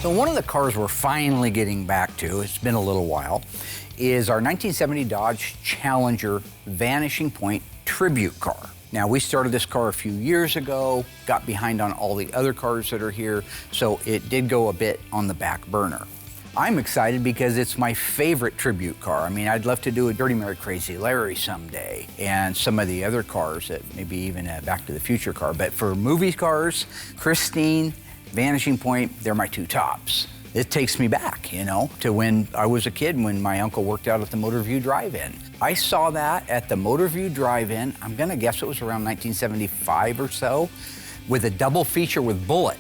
So one of the cars we're finally getting back to, it's been a little while, is our 1970 Dodge Challenger Vanishing Point tribute car. Now, we started this car a few years ago, got behind on all the other cars that are here, so it did go a bit on the back burner. I'm excited because it's my favorite tribute car. I mean, I'd love to do a Dirty Mary Crazy Larry someday, and some of the other cars, that maybe even a Back to the Future car. But for movie cars, Christine, Vanishing Point, they're my two tops. It takes me back, you know, to when I was a kid, when my uncle worked out at the Motor View Drive-In. I saw that at the Motor View Drive-In, I'm gonna guess it was around 1975 or so, with a double feature with Bullitt.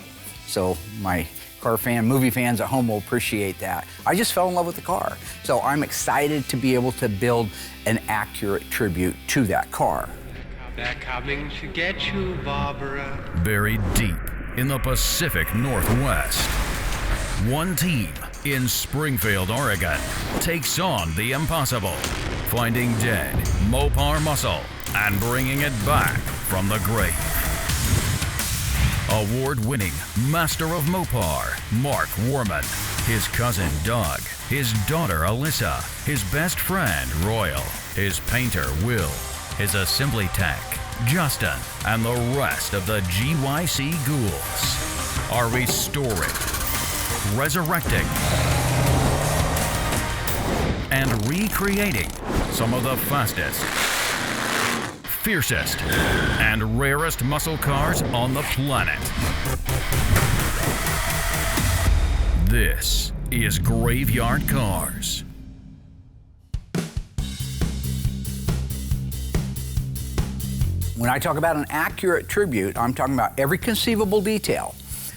So my car fan, movie fans at home will appreciate that. I just fell in love with the car. So I'm excited to be able to build an accurate tribute to that car. They're coming to get you, Barbara. Buried deep in the Pacific Northwest, one team in Springfield, Oregon, takes on the impossible, finding dead Mopar muscle and bringing it back from the grave. Award-winning Master of Mopar, Mark Warman, his cousin Doug, his daughter Alyssa, his best friend Royal, his painter Will, his assembly tech Justin, and the rest of the GYC ghouls are restoring, resurrecting, and recreating some of the fastest, fiercest, and rarest muscle cars on the planet. This is Graveyard Cars. When I talk about an accurate tribute, I'm talking about every conceivable detail.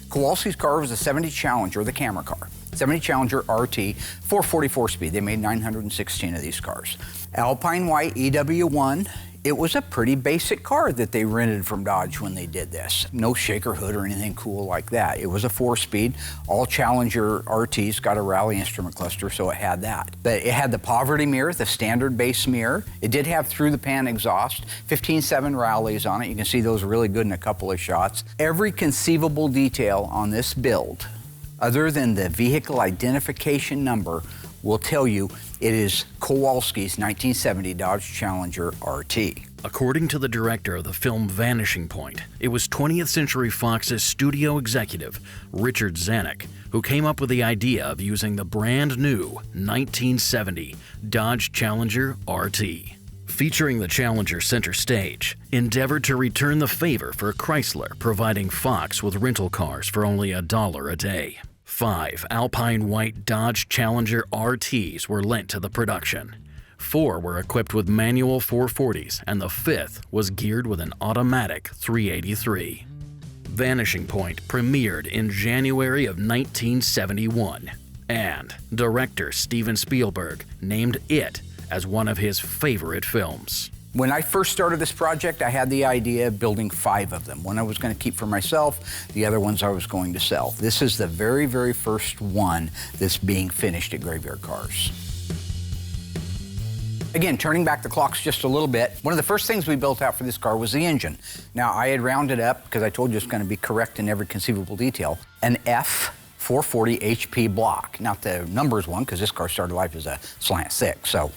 Kowalski's car was a 70 Challenger, the camera car. 70 Challenger RT, 444 speed. They made 916 of these cars. Alpine white EW1. It was a pretty basic car that they rented from Dodge when they did this. No shaker hood or anything cool like that. It was a 4-speed. All Challenger RTs got a rally instrument cluster, so it had that. But it had the poverty mirror, the standard base mirror. It did have through-the-pan exhaust, 15.7 rallies on it. You can see those really good in a couple of shots. Every conceivable detail on this build, other than the vehicle identification number, will tell you it is Kowalski's 1970 Dodge Challenger RT. According to the director of the film Vanishing Point, it was 20th Century Fox's studio executive, Richard Zanuck, who came up with the idea of using the brand new 1970 Dodge Challenger RT. Featuring the Challenger center stage, endeavored to return the favor for Chrysler providing Fox with rental cars for only $1 a day. 5 Alpine white Dodge Challenger RTs were lent to the production. 4 were equipped with manual 440s, and the 5th was geared with an automatic 383. Vanishing Point premiered in January of 1971, and director Steven Spielberg named it as one of his favorite films. When I first started this project, I had the idea of building 5 of them. One I was going to keep for myself, the other ones I was going to sell. This is the very, very first one that's being finished at Graveyard Cars. Again, turning back the clocks just a little bit, one of the first things we built out for this car was the engine. Now, I had rounded up, because I told you it's going to be correct in every conceivable detail, an F440 HP block. Not the numbers one, because this car started life as a slant 6. So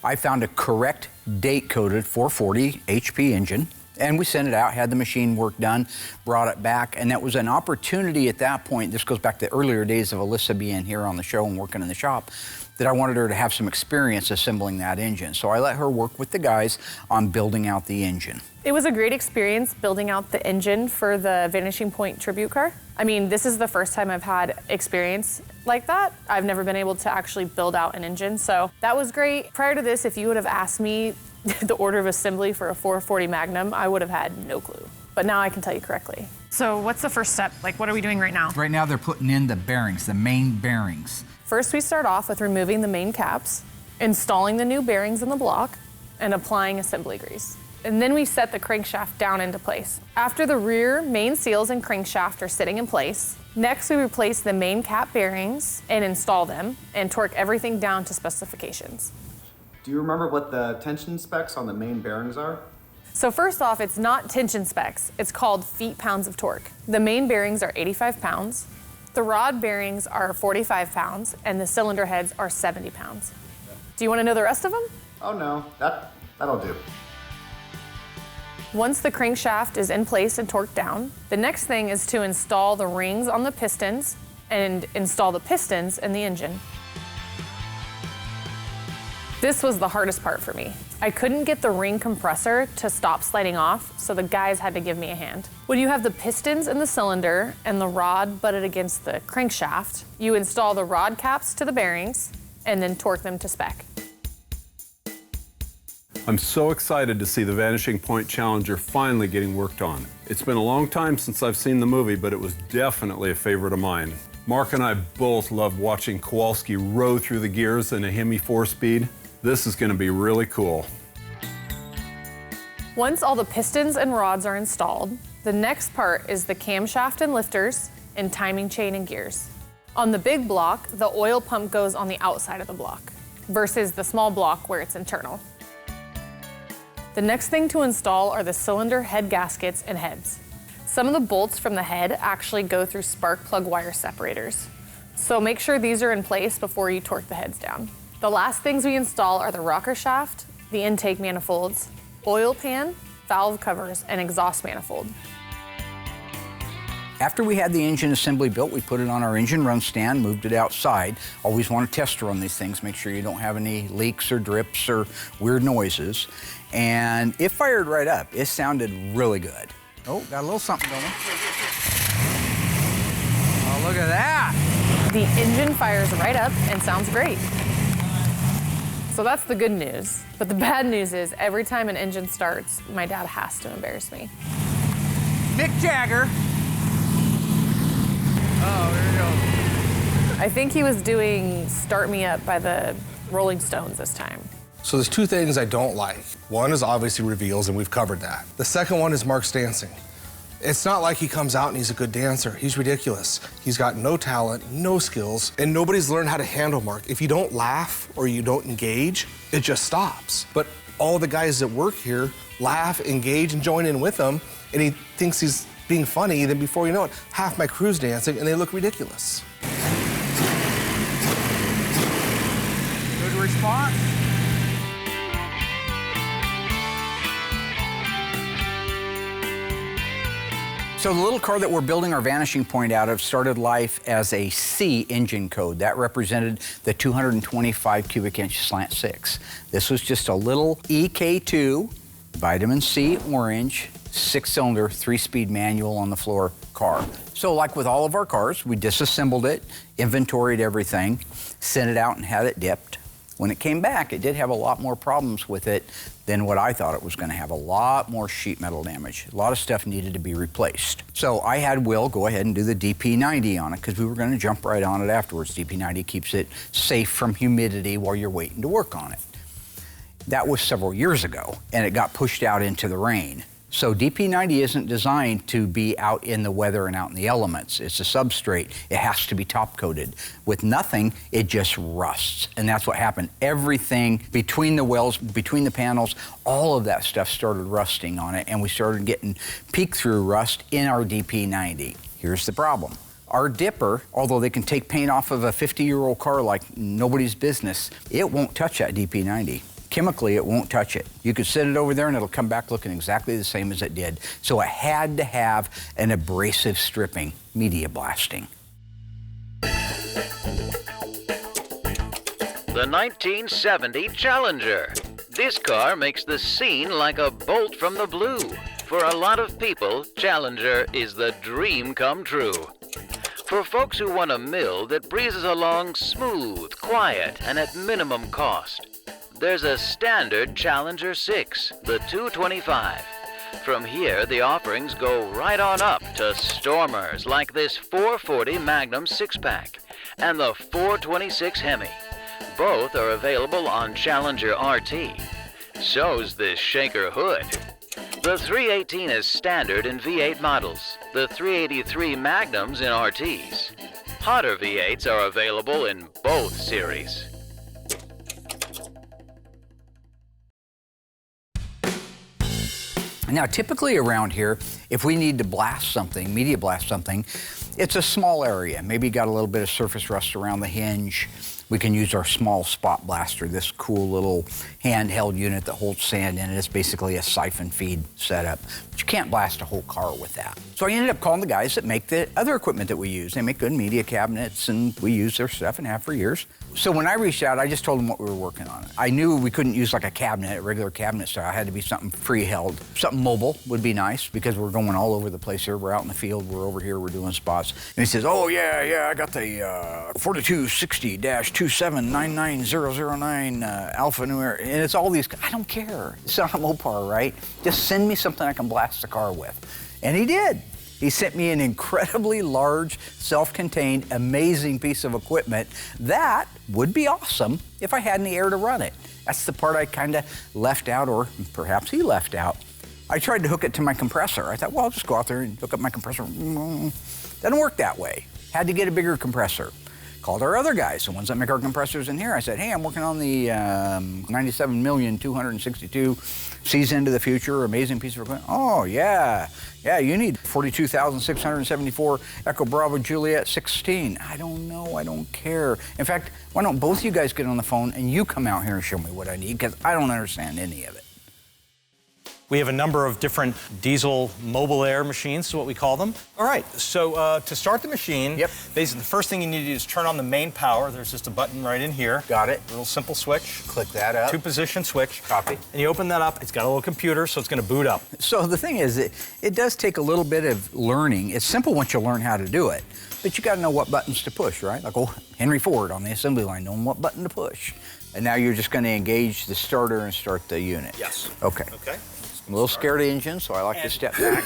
I found a correct date-coded 440 HP engine, and we sent it out, had the machine work done, brought it back, and that was an opportunity at that point. This goes back to the earlier days of Alyssa being here on the show and working in the shop, that I wanted her to have some experience assembling that engine. So I let her work with the guys on building out the engine. It was a great experience building out the engine for the Vanishing Point tribute car. I mean, this is the first time I've had experience like that. I've never been able to actually build out an engine, so that was great. Prior to this, if you would have asked me the order of assembly for a 440 Magnum, I would have had no clue. But now I can tell you correctly. So what's the first step? Like, what are we doing right now? Right now they're putting in the bearings, the main bearings. First, we start off with removing the main caps, installing the new bearings in the block, and applying assembly grease. And then we set the crankshaft down into place. After the rear main seals and crankshaft are sitting in place, next we replace the main cap bearings and install them and torque everything down to specifications. Do you remember what the tension specs on the main bearings are? So first off, it's not tension specs. It's called feet-pounds of torque. The main bearings are 85 pounds. The rod bearings are 45 pounds and the cylinder heads are 70 pounds. Do you want to know the rest of them? Oh no, that'll do. Once the crankshaft is in place and torqued down, the next thing is to install the rings on the pistons and install the pistons in the engine. This was the hardest part for me. I couldn't get the ring compressor to stop sliding off, so the guys had to give me a hand. When you have the pistons in the cylinder and the rod butted against the crankshaft, you install the rod caps to the bearings and then torque them to spec. I'm so excited to see the Vanishing Point Challenger finally getting worked on. It's been a long time since I've seen the movie, but it was definitely a favorite of mine. Mark and I both loved watching Kowalski row through the gears in a Hemi 4-speed. This is going to be really cool. Once all the pistons and rods are installed, the next part is the camshaft and lifters and timing chain and gears. On the big block, the oil pump goes on the outside of the block versus the small block where it's internal. The next thing to install are the cylinder head gaskets and heads. Some of the bolts from the head actually go through spark plug wire separators. So make sure these are in place before you torque the heads down. The last things we install are the rocker shaft, the intake manifolds, oil pan, valve covers, and exhaust manifold. After we had the engine assembly built, we put it on our engine run stand, moved it outside. Always want to test run these things, make sure you don't have any leaks or drips or weird noises. And it fired right up. It sounded really good. Oh, got a little something going. Oh, look at that. The engine fires right up and sounds great. So that's the good news. But the bad news is every time an engine starts, my dad has to embarrass me. Mick Jagger. Oh, there we go. I think he was doing Start Me Up by the Rolling Stones this time. So there's two things I don't like. One is obviously reveals, and we've covered that. The second one is Mark's dancing. It's not like he comes out and he's a good dancer. He's ridiculous. He's got no talent, no skills, and nobody's learned how to handle Mark. If you don't laugh or you don't engage, it just stops. But all the guys that work here laugh, engage, and join in with him, and he thinks he's being funny, then before you know it, half my crew's dancing, and they look ridiculous. Good response. So the little car that we're building our Vanishing Point out of started life as a C engine code. That represented the 225 cubic inch slant 6. This was just a little EK2 vitamin C orange 6-cylinder 3-speed manual on the floor car. So like with all of our cars, we disassembled it, inventoried everything, sent it out and had it dipped. When it came back, it did have a lot more problems with it than what I thought it was going to have. A lot more sheet metal damage. A lot of stuff needed to be replaced. So I had Will go ahead and do the DP90 on it because we were going to jump right on it afterwards. DP90 keeps it safe from humidity while you're waiting to work on it. That was several years ago, and it got pushed out into the rain. So DP90 isn't designed to be out in the weather and out in the elements. It's a substrate. It has to be top coated. With nothing, it just rusts. And that's what happened. Everything between the wells, between the panels, all of that stuff started rusting on it, and we started getting peek-through rust in our DP90. Here's the problem. Our dipper, although they can take paint off of a 50-year-old car like nobody's business, it won't touch that DP90. Chemically, it won't touch it. You could set it over there and it'll come back looking exactly the same as it did. So it had to have an abrasive stripping, media blasting. The 1970 Challenger. This car makes the scene like a bolt from the blue. For a lot of people, Challenger is the dream come true. For folks who want a mill that breezes along smooth, quiet, and at minimum cost, there's a standard Challenger 6, the 225. From here, the offerings go right on up to stormers like this 440 Magnum 6-pack and the 426 Hemi. Both are available on Challenger RT. So's this Shaker Hood. The 318 is standard in V8 models, the 383 Magnums in RTs. Hotter V8s are available in both series. Now, typically around here, if we need to blast something, media blast something, it's a small area. Maybe got a little bit of surface rust around the hinge. We can use our small spot blaster, this cool little handheld unit that holds sand in it. It's basically a siphon feed setup, but you can't blast a whole car with that. So I ended up calling the guys that make the other equipment that we use. They make good media cabinets, and we use their stuff and have for years. So when I reached out, I just told them what we were working on. I knew we couldn't use like a cabinet, a regular cabinet style. It had to be something free-held. Something mobile would be nice because we're going all over the place here. We're out in the field, we're over here, we're doing spots. And he says, oh yeah, I got the 4260-2799009 Alpha Numeric. And it's all these, I don't care. It's not a Mopar, right? Just send me something I can blast the car with. And he did. He sent me an incredibly large, self-contained, amazing piece of equipment that would be awesome if I had any air to run it. That's the part I kind of left out, or perhaps he left out. I tried to hook it to my compressor. I thought, well, I'll just go out there and hook up my compressor. Doesn't work that way. Had to get a bigger compressor. Called our other guys, the ones that make our compressors in here. I said, hey, I'm working on the 97,262 sees into the future, amazing piece of equipment. Oh, yeah, you need 42,674 Echo Bravo Juliet 16. I don't know, I don't care. In fact, why don't both you guys get on the phone and you come out here and show me what I need, because I don't understand any of it. We have a number of different diesel mobile air machines, is what we call them. All right, so to start the machine, basically the first thing you need to do is turn on the main power. There's just a button right in here. Got it. A little simple switch. Click that up. 2-position switch. Copy. And you open that up, it's got a little computer, so it's gonna boot up. So the thing is, it does take a little bit of learning. It's simple once you learn how to do it, but you gotta know what buttons to push, right? Like Henry Ford on the assembly line, knowing what button to push. And now you're just gonna engage the starter and start the unit. Yes. Okay. Okay. I'm a little scared of engines, so I like to step back.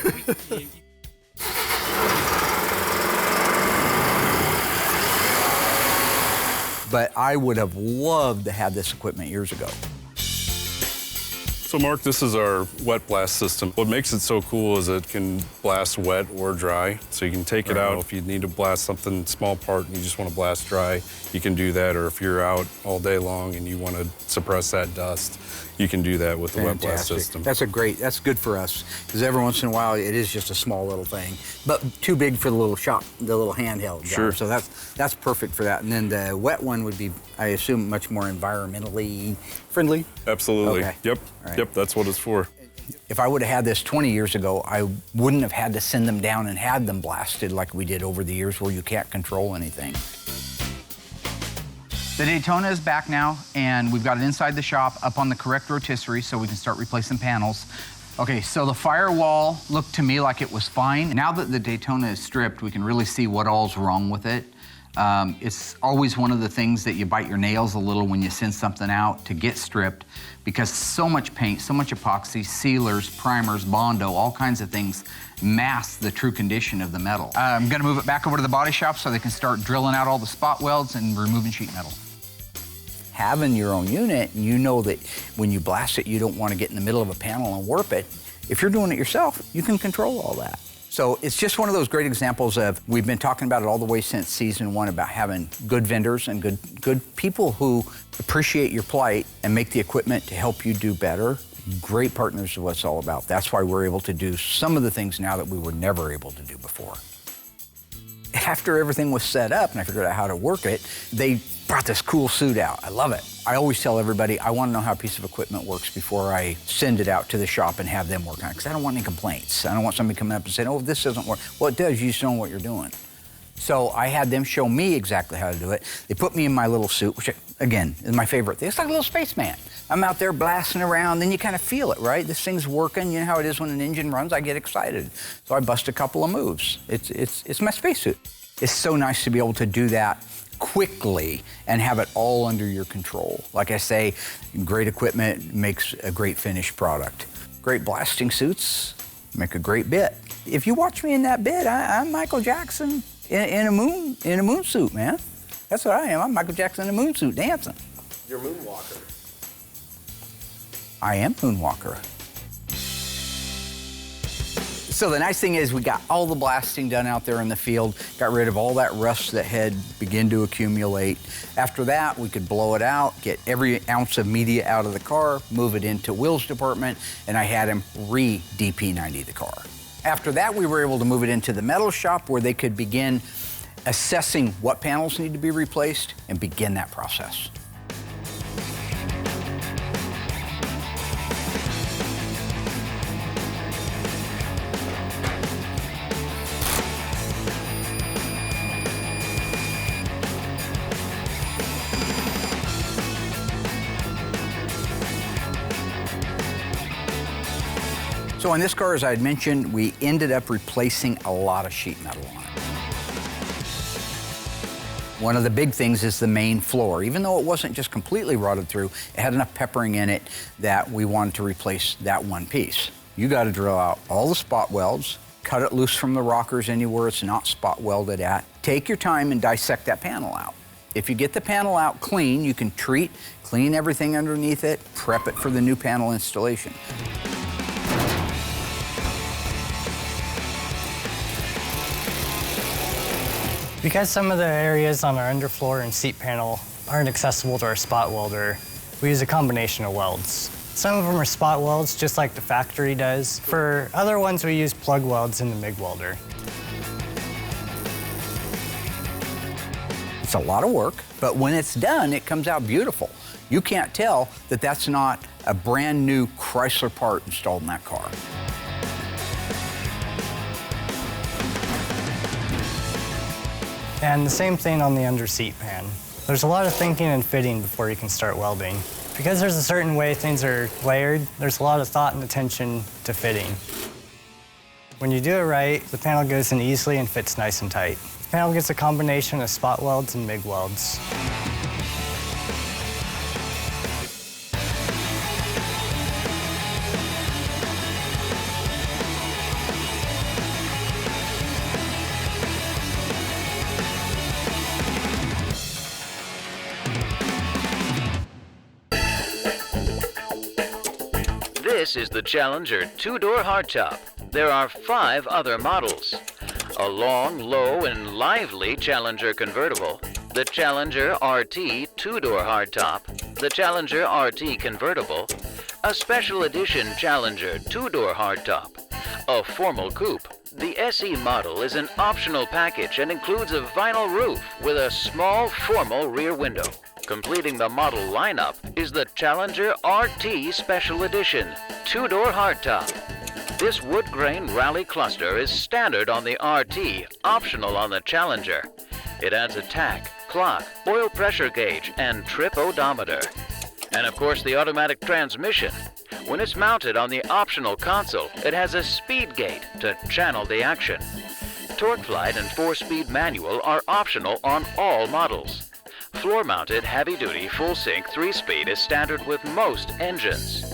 But I would have loved to have this equipment years ago. So Mark, this is our wet blast system. What makes it so cool is it can blast wet or dry. So you can take it out if you need to blast something, small part, and you just want to blast dry, you can do that. Or if you're out all day long and you want to suppress that dust, you can do that with the wet blast system. That's good for us, because every once in a while it is just a small little thing, but too big for the little shop, the little handheld job. Sure. So that's perfect for that. And then the wet one would be, I assume, much more environmentally friendly? Absolutely. Okay. Yep. Right. Yep, that's what it's for. If I would have had this 20 years ago, I wouldn't have had to send them down and had them blasted like we did over the years where you can't control anything. The Daytona is back now, and we've got it inside the shop, up on the correct rotisserie, so we can start replacing panels. Okay, so the firewall looked to me like it was fine. Now that the Daytona is stripped, we can really see what all's wrong with it. It's always one of the things that you bite your nails a little when you send something out to get stripped, because so much paint, so much epoxy, sealers, primers, Bondo, all kinds of things mask the true condition of the metal. I'm gonna move it back over to the body shop so they can start drilling out all the spot welds and removing sheet metal. Having your own unit, and you know that when you blast it, you don't want to get in the middle of a panel and warp it. If you're doing it yourself, you can control all that. So it's just one of those great examples of, we've been talking about it all the way since season 1 about having good vendors and good people who appreciate your plight and make the equipment to help you do better. Great partners is what it's all about. That's why we're able to do some of the things now that we were never able to do before. After everything was set up and I figured out how to work it, they brought this cool suit out. I love it. I always tell everybody I want to know how a piece of equipment works before I send it out to the shop and have them work on it, because I don't want any complaints. I don't want somebody coming up and saying, oh, this doesn't work. Well, it does. You just don't know what you're doing. So I had them show me exactly how to do it. They put me in my little suit, which, again, is my favorite thing. It's like a little spaceman. I'm out there blasting around, then you kind of feel it, right? This thing's working. You know how it is when an engine runs? I get excited. So I bust a couple of moves. It's my spacesuit. It's so nice to be able to do that quickly and have it all under your control. Like I say, great equipment makes a great finished product. Great blasting suits make a great bit. If you watch me in that bit, I'm Michael Jackson in a moon suit, man. That's what I am. I'm Michael Jackson in a moon suit dancing. You're Moonwalker. I am Moonwalker. So the nice thing is we got all the blasting done out there in the field, got rid of all that rust that had begun to accumulate. After that, we could blow it out, get every ounce of media out of the car, move it into Will's department, and I had him re-DP90 the car. After that, we were able to move it into the metal shop where they could begin assessing what panels need to be replaced and begin that process. So on this car, as I had mentioned, we ended up replacing a lot of sheet metal on it. One of the big things is the main floor. Even though it wasn't just completely rotted through, it had enough peppering in it that we wanted to replace that one piece. You got to drill out all the spot welds, cut it loose from the rockers anywhere it's not spot welded at. Take your time and dissect that panel out. If you get the panel out clean, you can clean everything underneath it, prep it for the new panel installation. Because some of the areas on our underfloor and seat panel aren't accessible to our spot welder, we use a combination of welds. Some of them are spot welds, just like the factory does. For other ones, we use plug welds in the MIG welder. It's a lot of work, but when it's done, it comes out beautiful. You can't tell that that's not a brand new Chrysler part installed in that car. And the same thing on the under seat pan. There's a lot of thinking and fitting before you can start welding. Because there's a certain way things are layered, there's a lot of thought and attention to fitting. When you do it right, the panel goes in easily and fits nice and tight. The panel gets a combination of spot welds and MIG welds. This is the Challenger two-door hardtop. There are 5 other models. A long, low, and lively Challenger convertible, the Challenger RT two-door hardtop, the Challenger RT convertible, a special edition Challenger two-door hardtop, a formal coupe. The SE model is an optional package and includes a vinyl roof with a small formal rear window. Completing the model lineup is the Challenger RT Special Edition two-door hardtop. This wood grain rally cluster is standard on the RT, optional on the Challenger. It adds a tach, clock, oil pressure gauge, and trip odometer. And of course the automatic transmission. When it's mounted on the optional console, it has a speed gate to channel the action. Torque Flight and 4-speed manual are optional on all models. Floor-mounted heavy-duty full-sync 3-speed is standard with most engines.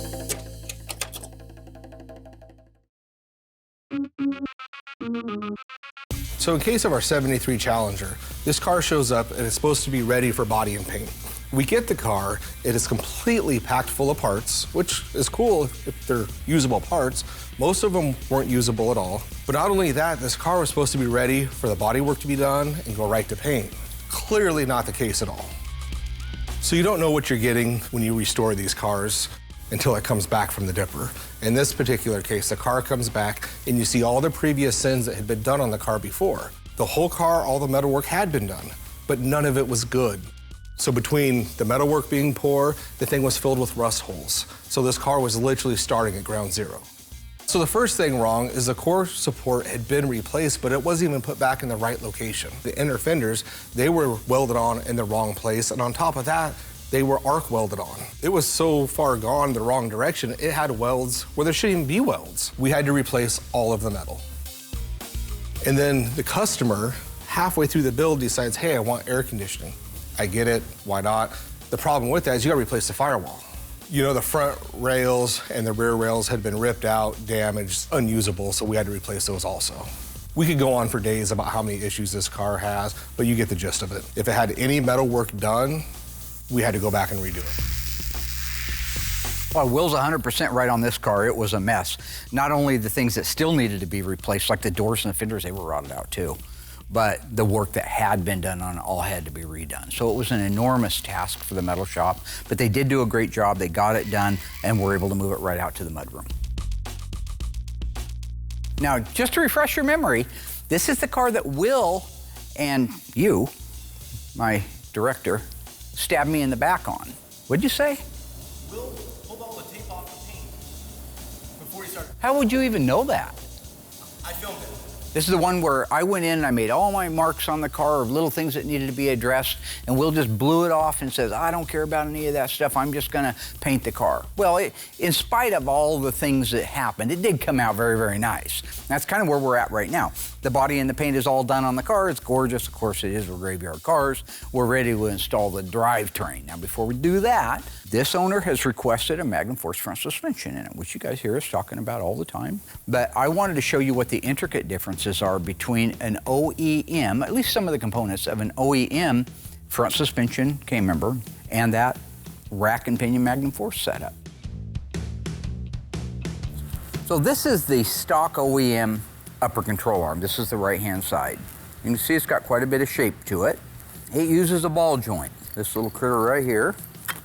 So in case of our 73 Challenger, this car shows up and it's supposed to be ready for body and paint. We get the car, it is completely packed full of parts, which is cool if they're usable parts. Most of them weren't usable at all. But not only that, this car was supposed to be ready for the body work to be done and go right to paint. Clearly not the case at all. So you don't know what you're getting when you restore these cars until it comes back from the dipper. In this particular case, the car comes back and you see all the previous sins that had been done on the car before. The whole car, all the metalwork had been done, but none of it was good. So between the metalwork being poor, the thing was filled with rust holes. So this car was literally starting at ground zero. So the first thing wrong is the core support had been replaced, but it wasn't even put back in the right location. The inner fenders, they were welded on in the wrong place, and on top of that, they were arc welded on. It was so far gone the wrong direction, it had welds where there shouldn't even be welds. We had to replace all of the metal. And then the customer, halfway through the build, decides, hey, I want air conditioning. I get it, why not? The problem with that is you gotta replace the firewall. You know, the front rails and the rear rails had been ripped out, damaged, unusable, so we had to replace those also. We could go on for days about how many issues this car has, but you get the gist of it. If it had any metal work done, we had to go back and redo it. Well, Will's 100% right on this car. It was a mess. Not only the things that still needed to be replaced, like the doors and the fenders, they were rotted out too. But the work that had been done on it all had to be redone. So it was an enormous task for the metal shop, but they did do a great job. They got it done and were able to move it right out to the mudroom. Now, just to refresh your memory, this is the car that Will and you, my director, stabbed me in the back on. What'd you say? Will pulled all the tape off the paint before he started. How would you even know that? I filmed it. This is the one where I went in and I made all my marks on the car of little things that needed to be addressed, and Will just blew it off and says, I don't care about any of that stuff, I'm just gonna paint the car. Well, in spite of all the things that happened, it did come out very, very nice. That's kind of where we're at right now. The body and the paint is all done on the car, it's gorgeous, of course it is, we're Graveyard Cars. We're ready to install the drivetrain. Now before we do that, this owner has requested a Magnum Force front suspension in it, which you guys hear us talking about all the time. But I wanted to show you what the intricate differences are between an OEM, at least some of the components of an OEM front suspension K-member and that rack and pinion Magnum Force setup. So this is the stock OEM upper control arm. This is the right-hand side. You can see it's got quite a bit of shape to it. It uses a ball joint. This little critter right here,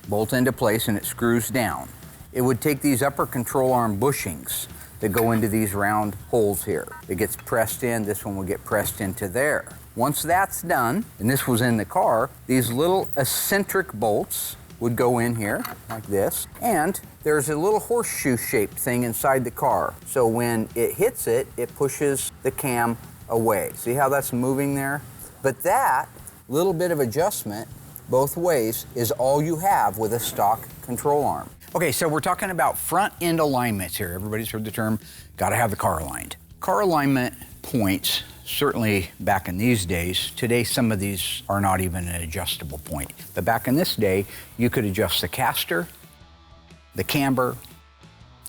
bolt into place and it screws down. It would take these upper control arm bushings that go into these round holes here. It gets pressed in, this one will get pressed into there. Once that's done, and this was in the car, these little eccentric bolts would go in here like this, and there's a little horseshoe-shaped thing inside the car. So when it hits it, it pushes the cam away. See how that's moving there? But that little bit of adjustment both ways is all you have with a stock control arm. Okay, so we're talking about front end alignments here. Everybody's heard the term, gotta have the car aligned. Car alignment points, certainly back in these days, today some of these are not even an adjustable point. But back in this day, you could adjust the caster, the camber,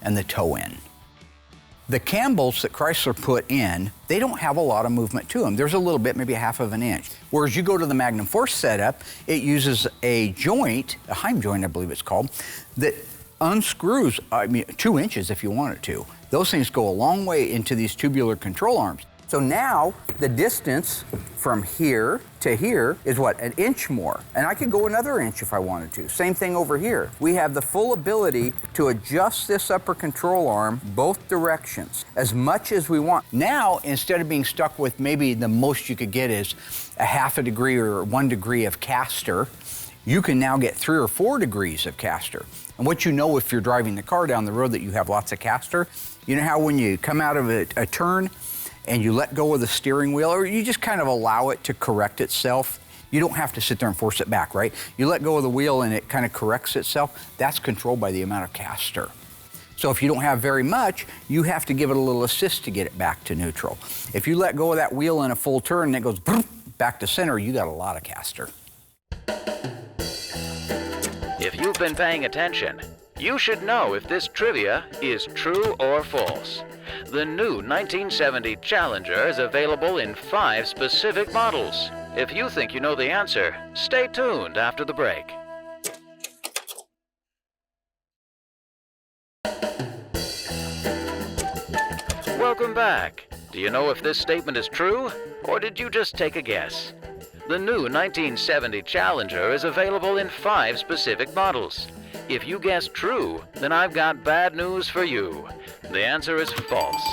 and the toe end. The cam bolts that Chrysler put in, they don't have a lot of movement to them. There's a little bit, maybe a half of an inch. Whereas you go to the Magnum Force setup, it uses a joint, a Heim joint I believe it's called, that unscrews, 2 inches if you want it to. Those things go a long way into these tubular control arms. So now the distance from here to here is what, an inch more. And I could go another inch if I wanted to. Same thing over here. We have the full ability to adjust this upper control arm both directions as much as we want. Now, instead of being stuck with maybe the most you could get is a half a degree or 1 degree of caster, you can now get 3 or 4 degrees of caster. And what you know if you're driving the car down the road that you have lots of caster, you know how when you come out of a turn, and you let go of the steering wheel, or you just kind of allow it to correct itself. You don't have to sit there and force it back, right? You let go of the wheel and it kind of corrects itself. That's controlled by the amount of caster. So if you don't have very much, you have to give it a little assist to get it back to neutral. If you let go of that wheel in a full turn and it goes back to center, you got a lot of caster. If you've been paying attention, you should know if this trivia is true or false. The new 1970 Challenger is available in 5 specific models. If you think you know the answer, stay tuned after the break. Welcome back. Do you know if this statement is true, or did you just take a guess? The new 1970 Challenger is available in 5 specific models. If you guessed true, then I've got bad news for you. The answer is false,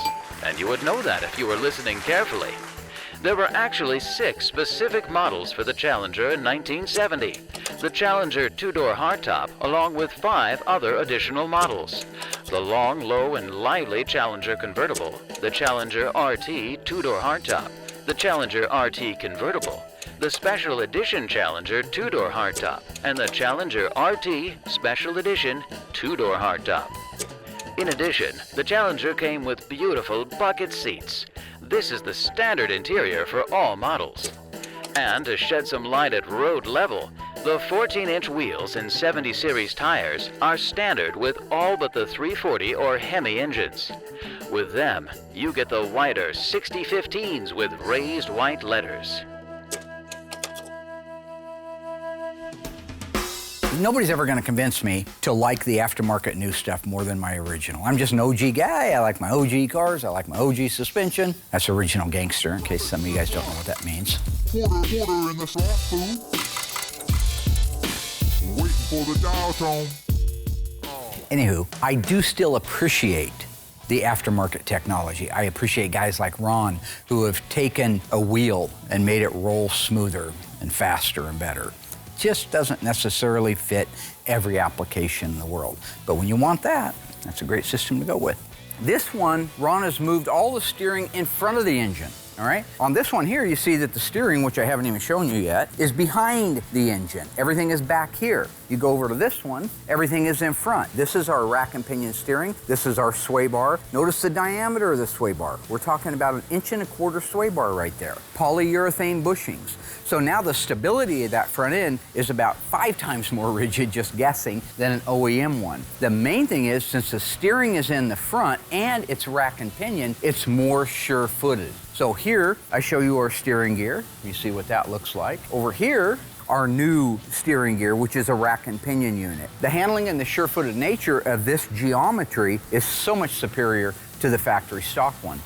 and you would know that if you were listening carefully. There were actually 6 specific models for the Challenger in 1970. The Challenger 2-door hardtop, along with 5 other additional models. The long, low, and lively Challenger convertible, the Challenger RT 2-door hardtop, the Challenger RT convertible, the Special Edition Challenger 2-door hardtop, and the Challenger RT Special Edition 2-door hardtop. In addition, the Challenger came with beautiful bucket seats. This is the standard interior for all models. And to shed some light at road level, the 14-inch wheels and 70 series tires are standard with all but the 340 or Hemi engines. With them, you get the wider 6015s with raised white letters. Nobody's ever going to convince me to like the aftermarket new stuff more than my original. I'm just an OG guy. I like my OG cars. I like my OG suspension. That's original gangster, in case some of you guys don't know what that means. Quarter in the slot food. Waiting for the dial tone. Anywho, I do still appreciate the aftermarket technology. I appreciate guys like Ron who have taken a wheel and made it roll smoother and faster and better. Just doesn't necessarily fit every application in the world. But when you want that, that's a great system to go with. This one, Ron has moved all the steering in front of the engine, all right? On this one here, you see that the steering, which I haven't even shown you yet, is behind the engine. Everything is back here. You go over to this one, everything is in front. This is our rack and pinion steering. This is our sway bar. Notice the diameter of the sway bar. We're talking about 1.25 inch sway bar right there. Polyurethane bushings. So now the stability of that front end is about 5 times more rigid, just guessing, than an OEM one. The main thing is, since the steering is in the front and it's rack and pinion, it's more sure-footed. So here, I show you our steering gear. You see what that looks like. Over here, our new steering gear, which is a rack and pinion unit. The handling and the sure-footed nature of this geometry is so much superior to the factory stock one.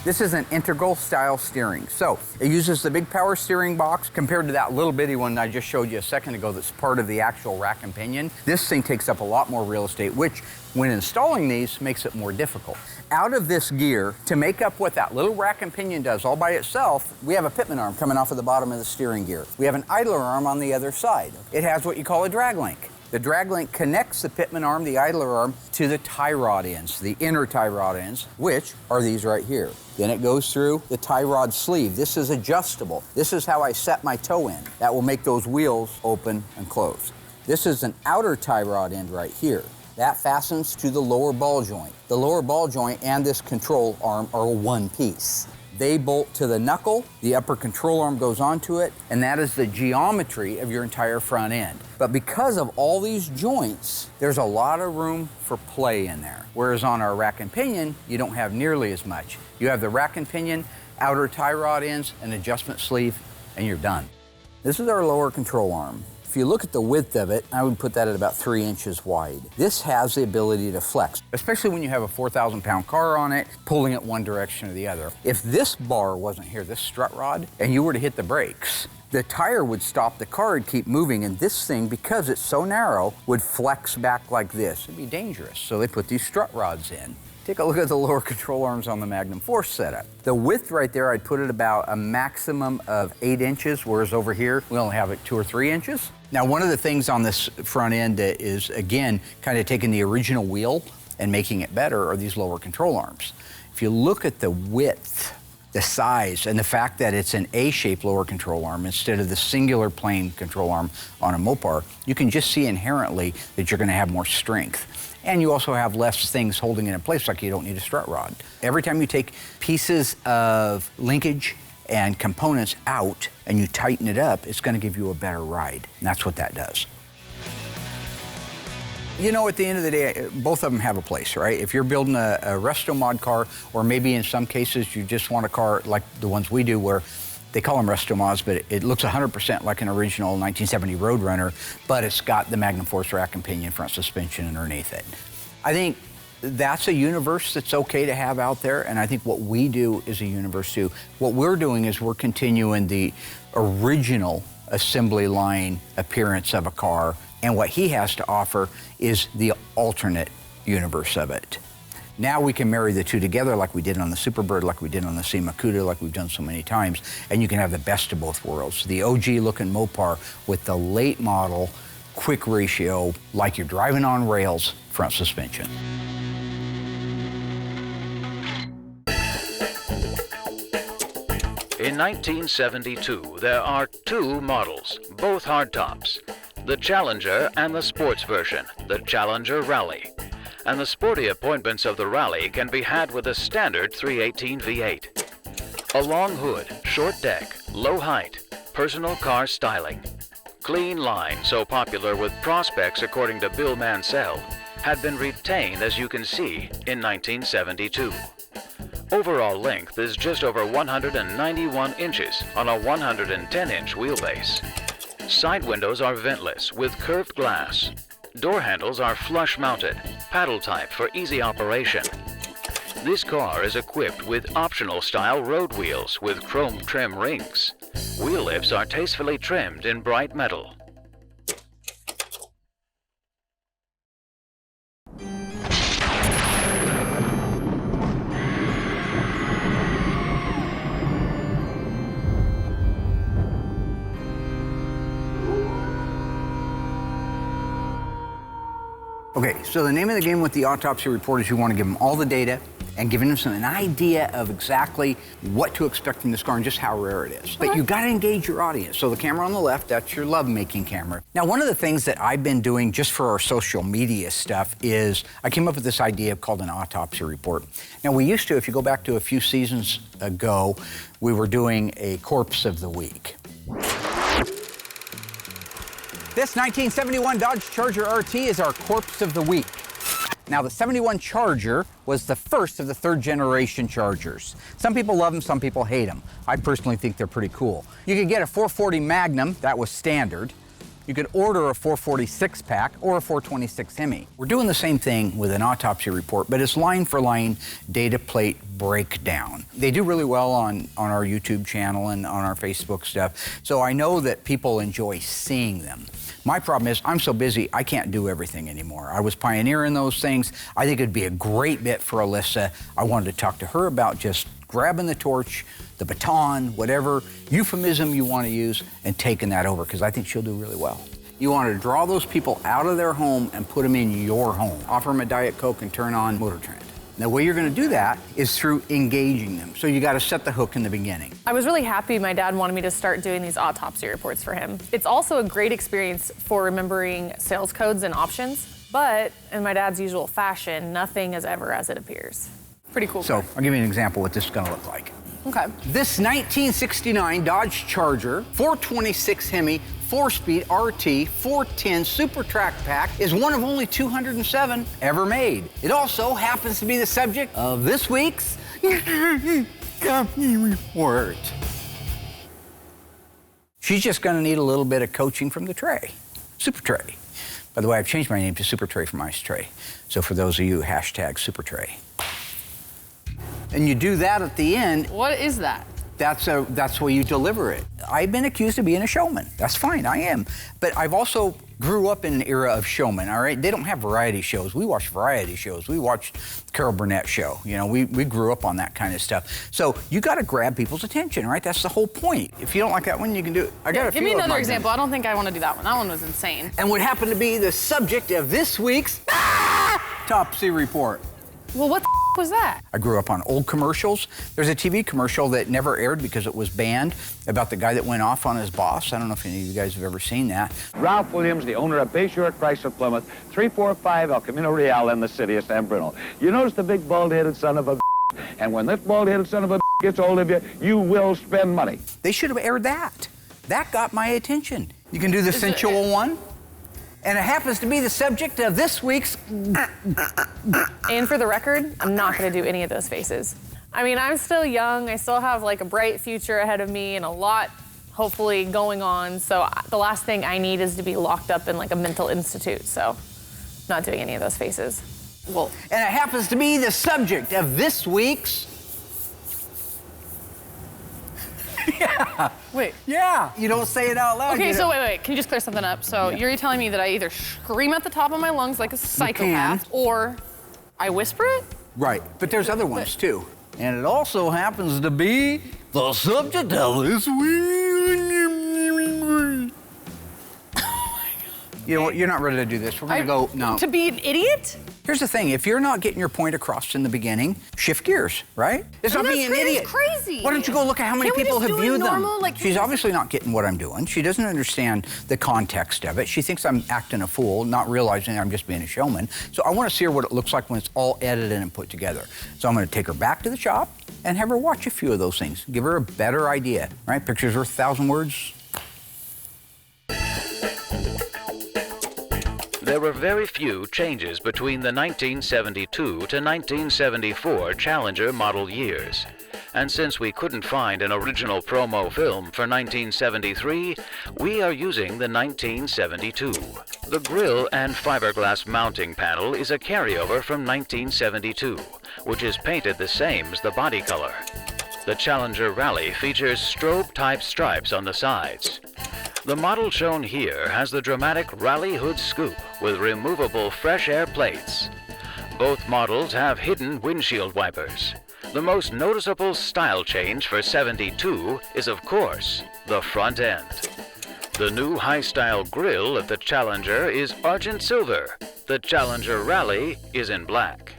This is an integral style steering. So it uses the big power steering box compared to that little bitty one I just showed you a second ago that's part of the actual rack and pinion. This thing takes up a lot more real estate, which when installing these makes it more difficult. Out of this gear, to make up what that little rack and pinion does all by itself, we have a pitman arm coming off of the bottom of the steering gear. We have an idler arm on the other side. It has what you call a drag link. The drag link connects the pitman arm, the idler arm, to the tie rod ends, the inner tie rod ends, which are these right here. Then it goes through the tie rod sleeve. This is adjustable. This is how I set my toe in. That will make those wheels open and close. This is an outer tie rod end right here. That fastens to the lower ball joint. The lower ball joint and this control arm are one piece. They bolt to the knuckle, the upper control arm goes onto it, and that is the geometry of your entire front end. But because of all these joints, there's a lot of room for play in there. Whereas on our rack and pinion, you don't have nearly as much. You have the rack and pinion, outer tie rod ends, an adjustment sleeve, and you're done. This is our lower control arm. If you look at the width of it, I would put that at about 3 inches wide. This has the ability to flex, especially when you have a 4,000-pound car on it, pulling it one direction or the other. If this bar wasn't here, this strut rod, and you were to hit the brakes, the tire would stop the car and keep moving, and this thing, because it's so narrow, would flex back like this. It'd be dangerous, so they put these strut rods in. Take a look at the lower control arms on the Magnum Force setup. The width right there, I'd put it about a maximum of 8 inches, whereas over here, we only have it 2 or 3 inches. Now, one of the things on this front end that is, again, kind of taking the original wheel and making it better are these lower control arms. If you look at the width, the size, and the fact that it's an A-shaped lower control arm instead of the singular plane control arm on a Mopar, you can just see inherently that you're going to have more strength. And you also have less things holding it in place, like you don't need a strut rod. Every time you take pieces of linkage and components out and you tighten it up, it's going to give you a better ride. And that's what that does. You know, at the end of the day, both of them have a place, right? If you're building a resto mod car, or maybe in some cases you just want a car like the ones we do where they call them resto mods, but it looks 100% like an original 1970 Roadrunner, but it's got the Magnum Force rack and pinion front suspension underneath it. I think that's a universe that's okay to have out there, and I think what we do is a universe too. What we're doing is we're continuing the original assembly line appearance of a car, and what he has to offer is the alternate universe of it. Now we can marry the two together like we did on the Superbird, like we did on the Sima Cuda, like we've done so many times, and you can have the best of both worlds. The OG-looking Mopar with the late model, quick ratio, like you're driving on rails, front suspension. In 1972, there are 2 models, both hardtops, the Challenger and the sports version, the Challenger Rally. And the sporty appointments of the Rally can be had with a standard 318 V8. A long hood, short deck, low height, personal car styling. Clean line, so popular with prospects according to Bill Mansell, had been retained, as you can see, in 1972. Overall length is just over 191 inches on a 110-inch wheelbase. Side windows are ventless with curved glass. Door handles are flush-mounted, paddle type for easy operation. This car is equipped with optional style road wheels with chrome trim rings. Wheel lips are tastefully trimmed in bright metal. Okay, so the name of the game with the autopsy report is you want to give them all the data and giving them an idea of exactly what to expect from this car and just how rare it is. But you got to engage your audience. So the camera on the left, that's your lovemaking camera. Now, one of the things that I've been doing just for our social media stuff is I came up with this idea called an autopsy report. Now, we used to, if you go back to a few seasons ago, we were doing a corpse of the week. This 1971 Dodge Charger RT is our corpse of the week. Now, the 71 Charger was the first of the third generation Chargers. Some people love them, some people hate them. I personally think they're pretty cool. You could get a 440 Magnum, that was standard. You could order a 446 pack or a 426 Hemi. We're doing the same thing with an autopsy report, but it's line for line data plate breakdown. They do really well on our YouTube channel and on our Facebook stuff, so I know that people enjoy seeing them. My problem is I'm so busy, I can't do everything anymore. I was pioneering those things. I think it'd be a great bit for Alyssa. I wanted to talk to her about just grabbing the torch, the baton, whatever euphemism you want to use, and taking that over, because I think she'll do really well. You want to draw those people out of their home and put them in your home. Offer them a Diet Coke and turn on Motor Trend. The way you're going to do that is through engaging them. So you got to set the hook in the beginning. I was really happy my dad wanted me to start doing these autopsy reports for him. It's also a great experience for remembering sales codes and options, but in my dad's usual fashion, nothing is ever as it appears. Pretty cool. So I'll give you an example of what this is going to look like. Okay. This 1969 Dodge Charger 426 Hemi 4-speed RT 410 Super Track Pack is one of only 207 ever made. It also happens to be the subject of this week's company report. She's just going to need a little bit of coaching from the tray, Super Tray. By the way, I've changed my name to Super Tray from Ice Tray. So for those of you, hashtag Super Tray. And you do that at the end. What is that? That's the way you deliver it. I've been accused of being a showman. That's fine, I am. But I've also grew up in an era of showmen, all right? They don't have variety shows. We watch variety shows. We watched Carol Burnett's show. You know, we grew up on that kind of stuff. So you got to grab people's attention, right? That's the whole point. If you don't like that one, you can do it. I got a few. Give me another example. I don't think I want to do that one. That one was insane. And what happened to be the subject of this week's autopsy report. Well, what the was that? I grew up on old commercials. There's a TV commercial that never aired because it was banned about the guy that went off on his boss. I don't know if any of you guys have ever seen that. Ralph Williams, the owner of Bayshore Chrysler Plymouth, 345 El Camino Real in the city of San Bruno. You notice the big bald-headed son of a and when this bald-headed son of a gets hold of you, you will spend money. They should have aired that. That got my attention. You can do the sensual one. And it happens to be the subject of this week's... And for the record, I'm not going to do any of those faces. I mean, I'm still young. I still have like a bright future ahead of me and a lot, hopefully, going on. So the last thing I need is to be locked up in like a mental institute. So not doing any of those faces. Well, and it happens to be the subject of this week's... Yeah. Wait. Yeah. You don't say it out loud. Okay, so wait. Can you just clear something up? So you're telling me that I either scream at the top of my lungs like a psychopath, or I whisper it? Right. But there's other ones too. And it also happens to be the subject of this week. You know what? You're not ready to do this. We're going to go, no. To be an idiot? Here's the thing. If you're not getting your point across in the beginning, shift gears, right? It's not being an idiot. That's crazy. Why don't you go look at how many people have viewed normal, them? She's obviously not getting what I'm doing. She doesn't understand the context of it. She thinks I'm acting a fool, not realizing I'm just being a showman. So I want to see her what it looks like when it's all edited and put together. So I'm going to take her back to the shop and have her watch a few of those things. Give her a better idea, right? Picture's worth 1,000 words. There were very few changes between the 1972 to 1974 Challenger model years. And since we couldn't find an original promo film for 1973, we are using the 1972. The grille and fiberglass mounting panel is a carryover from 1972, which is painted the same as the body color. The Challenger Rally features strobe-type stripes on the sides. The model shown here has the dramatic Rally hood scoop with removable fresh air plates. Both models have hidden windshield wipers. The most noticeable style change for 72 is, of course, the front end. The new high-style grille of the Challenger is argent silver. The Challenger Rally is in black.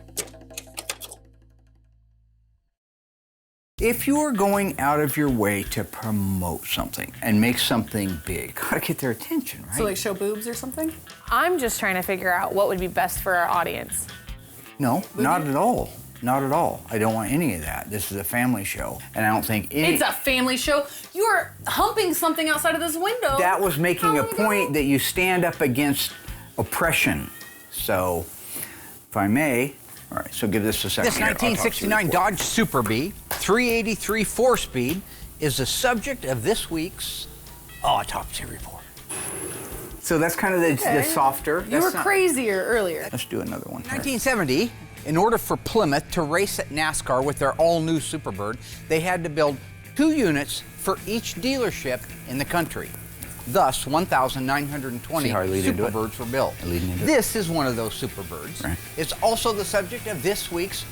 If you are going out of your way to promote something and make something big, gotta get their attention, right? So like show boobs or something? I'm just trying to figure out what would be best for our audience. No, not at all. Not at all. I don't want any of that. This is a family show, and I don't think any... It's a family show. You are humping something outside of this window. That was making a point that you stand up against oppression. So, if I may... All right, so give this a second. This 1969 Dodge Super Bee 383 4-speed is the subject of this week's Autopsy Report. So that's kind of the softer. You were crazier earlier. Let's do another one here. 1970, in order for Plymouth to race at NASCAR with their all-new Superbird, they had to build 2 units for each dealership in the country. Thus, 1,920 Superbirds were built. This is one of those Superbirds. Right. It's also the subject of this week's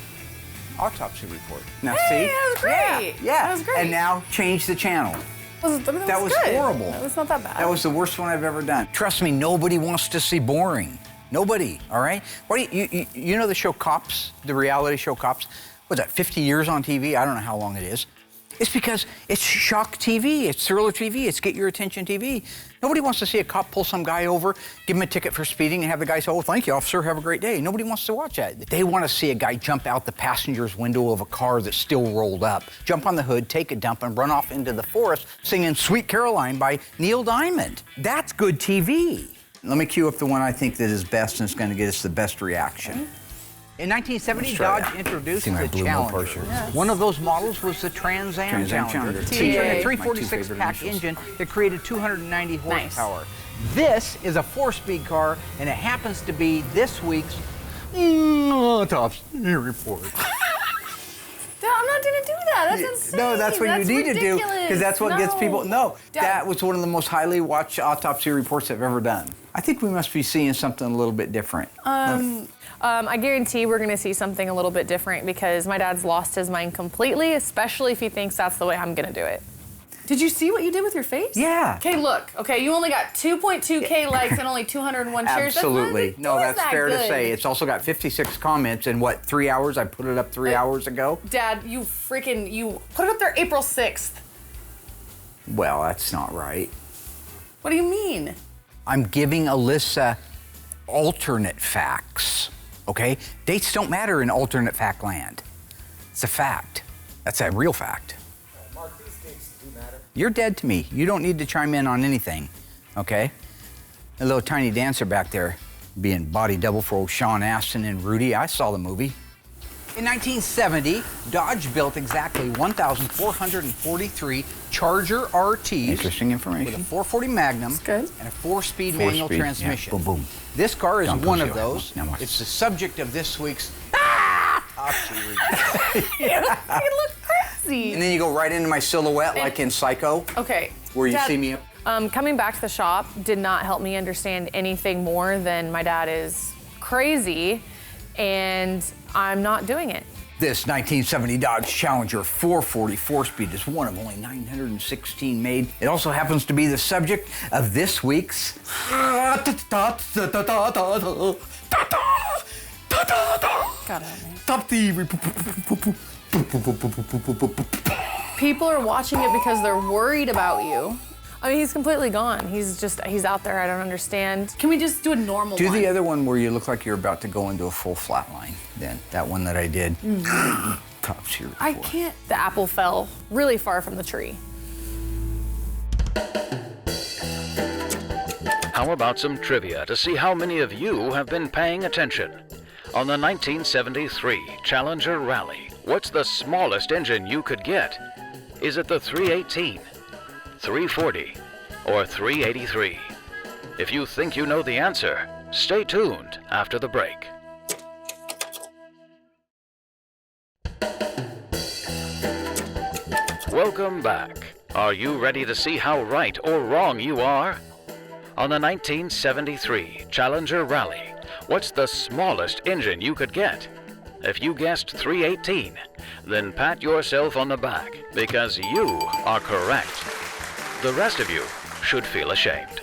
Autopsy Report. Now, Hey, see? that was great. Yeah. That was great. And now change the channel. That was good. horrible. That was not that bad. That was the worst one I've ever done. Trust me, nobody wants to see boring. Nobody, all right? What do you know the show Cops, the reality show Cops? What's that, 50 years on TV? I don't know how long it is. It's because it's shock TV, it's thriller TV, it's get your attention TV. Nobody wants to see a cop pull some guy over, give him a ticket for speeding, and have the guy say, oh, thank you, officer, have a great day. Nobody wants to watch that. They want to see a guy jump out the passenger's window of a car that's still rolled up, jump on the hood, take a dump, and run off into the forest singing Sweet Caroline by Neil Diamond. That's good TV. Let me cue up the one I think that is best and is going to get us the best reaction. In 1970, Dodge introduced the Challenger. One of those models was the Trans Am Challenger, featuring a 346-pack engine that created 290 horsepower. This is a 4-speed car, and it happens to be this week's Autopsy Report. I'm not gonna do that. That's insane. No, that's what you need to do, because that's what gets people. No, Dad. that was one of the most highly watched autopsy reports I've ever done. I think we must be seeing something a little bit different. I guarantee we're gonna see something a little bit different because my dad's lost his mind completely, especially if he thinks that's the way I'm gonna do it. Did you see what you did with your face? Yeah. Okay, look. Okay, you only got 2.2K likes and only 201 shares. Absolutely. No, that's fair to good. say. It's also got 56 comments in what, 3 hours? I put it up 3 hours ago. Dad, you put it up there April 6th. Well, that's not right. What do you mean? I'm giving Alyssa alternate facts, okay? Dates don't matter in alternate fact land. It's a fact. That's a real fact. Mark, these dates do matter. You're dead to me. You don't need to chime in on anything, okay? A little tiny dancer back there being body double for old Sean Astin and Rudy. I saw the movie. In 1970, Dodge built exactly 1,443 Charger RTs. Interesting information. With a 440 Magnum and a 4-speed manual transmission. Yeah. Boom, boom. This car is Don't one push of it. those. Now watch. It's the subject of this week's Autopsy Report. You look crazy. And then you go right into my silhouette like in Psycho. Okay. Where you Dad, see me. Coming back to the shop did not help me understand anything more than my dad is crazy and I'm not doing it. This 1970 Dodge Challenger 440 4-speed is one of only 916 made. It also happens to be the subject of this week's God Top TV. People are watching it because they're worried about you. I mean, he's completely gone. He's out there. I don't understand. Can we just do a normal Do one? the other one where you look like you're about to go into a full flat line. Then that one that I did. Top tier. I can't. The apple fell really far from the tree. How about some trivia to see how many of you have been paying attention? On the 1973 Challenger Rally, what's the smallest engine you could get? Is it the 318, 340, or 383? If you think you know the answer, stay tuned after the break. Welcome back. Are you ready to see how right or wrong you are? On the 1973 Challenger Rally, what's the smallest engine you could get? If you guessed 318, then pat yourself on the back because you are correct. The rest of you should feel ashamed.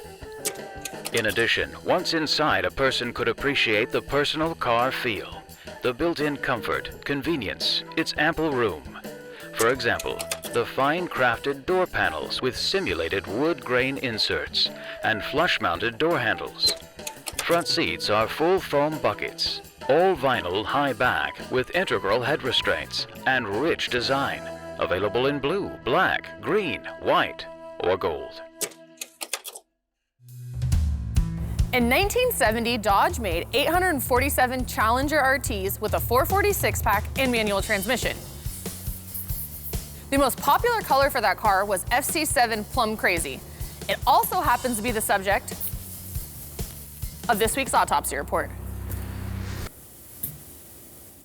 In addition, once inside, a person could appreciate the personal car feel, the built-in comfort, convenience, its ample room. For example, the fine-crafted door panels with simulated wood grain inserts and flush-mounted door handles. Front seats are full foam buckets, all vinyl high back with integral head restraints and rich design, available in blue, black, green, white, or gold. In 1970, Dodge made 847 Challenger RTs with a 446-pack and manual transmission. The most popular color for that car was FC7 Plum Crazy. It also happens to be the subject of this week's autopsy report.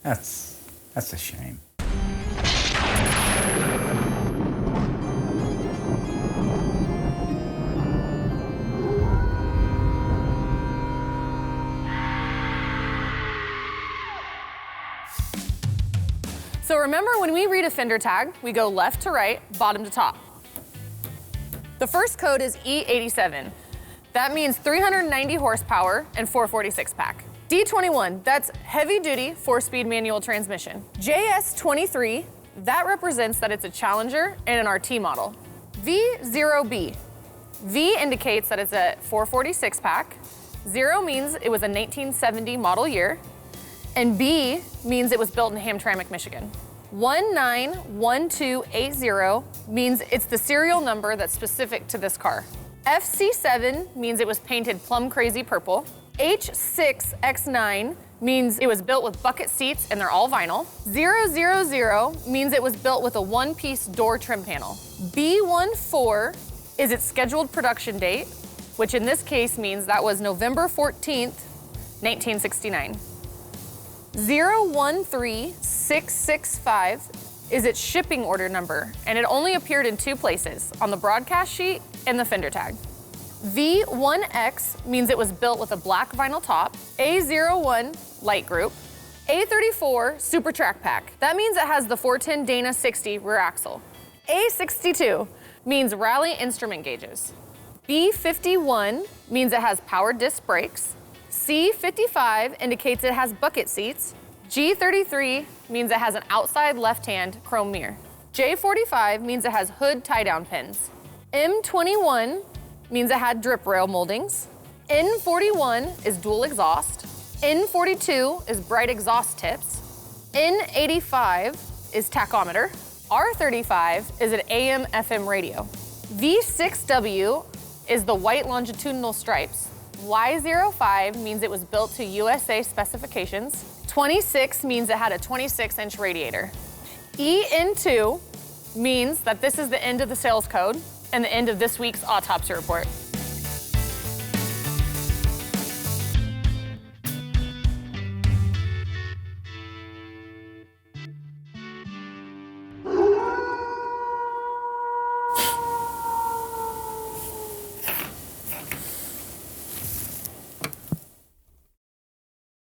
That's a shame. So remember, when we read a fender tag, we go left to right, bottom to top. The first code is E87. That means 390 horsepower and 446-pack. D21, that's heavy-duty 4-speed manual transmission. JS23, that represents that it's a Challenger and an RT model. V0B, V indicates that it's a 446-pack. 0 means it was a 1970 model year. And B means it was built in Hamtramck, Michigan. 191280 means it's the serial number that's specific to this car. FC7 means it was painted plum crazy purple. H6X9 means it was built with bucket seats and they're all vinyl. 000 means it was built with a one-piece door trim panel. B14 is its scheduled production date, which in this case means that was November 14th, 1969. 013665 is its shipping order number, and it only appeared in 2 places, on the broadcast sheet and the fender tag. V1X means it was built with a black vinyl top. A01 light group. A34 super track pack. That means it has the 410 Dana 60 rear axle. A62 means rally instrument gauges. B51 means it has power disc brakes. C55 indicates it has bucket seats. G33 means it has an outside left-hand chrome mirror. J45 means it has hood tie-down pins. M21 means it had drip rail moldings. N41 is dual exhaust. N42 is bright exhaust tips. N85 is tachometer. R35 is an AM/FM radio. V6W is the white longitudinal stripes. Y05 means it was built to USA specifications. 26 means it had a 26-inch radiator. EN2 means that this is the end of the sales code and the end of this week's autopsy report.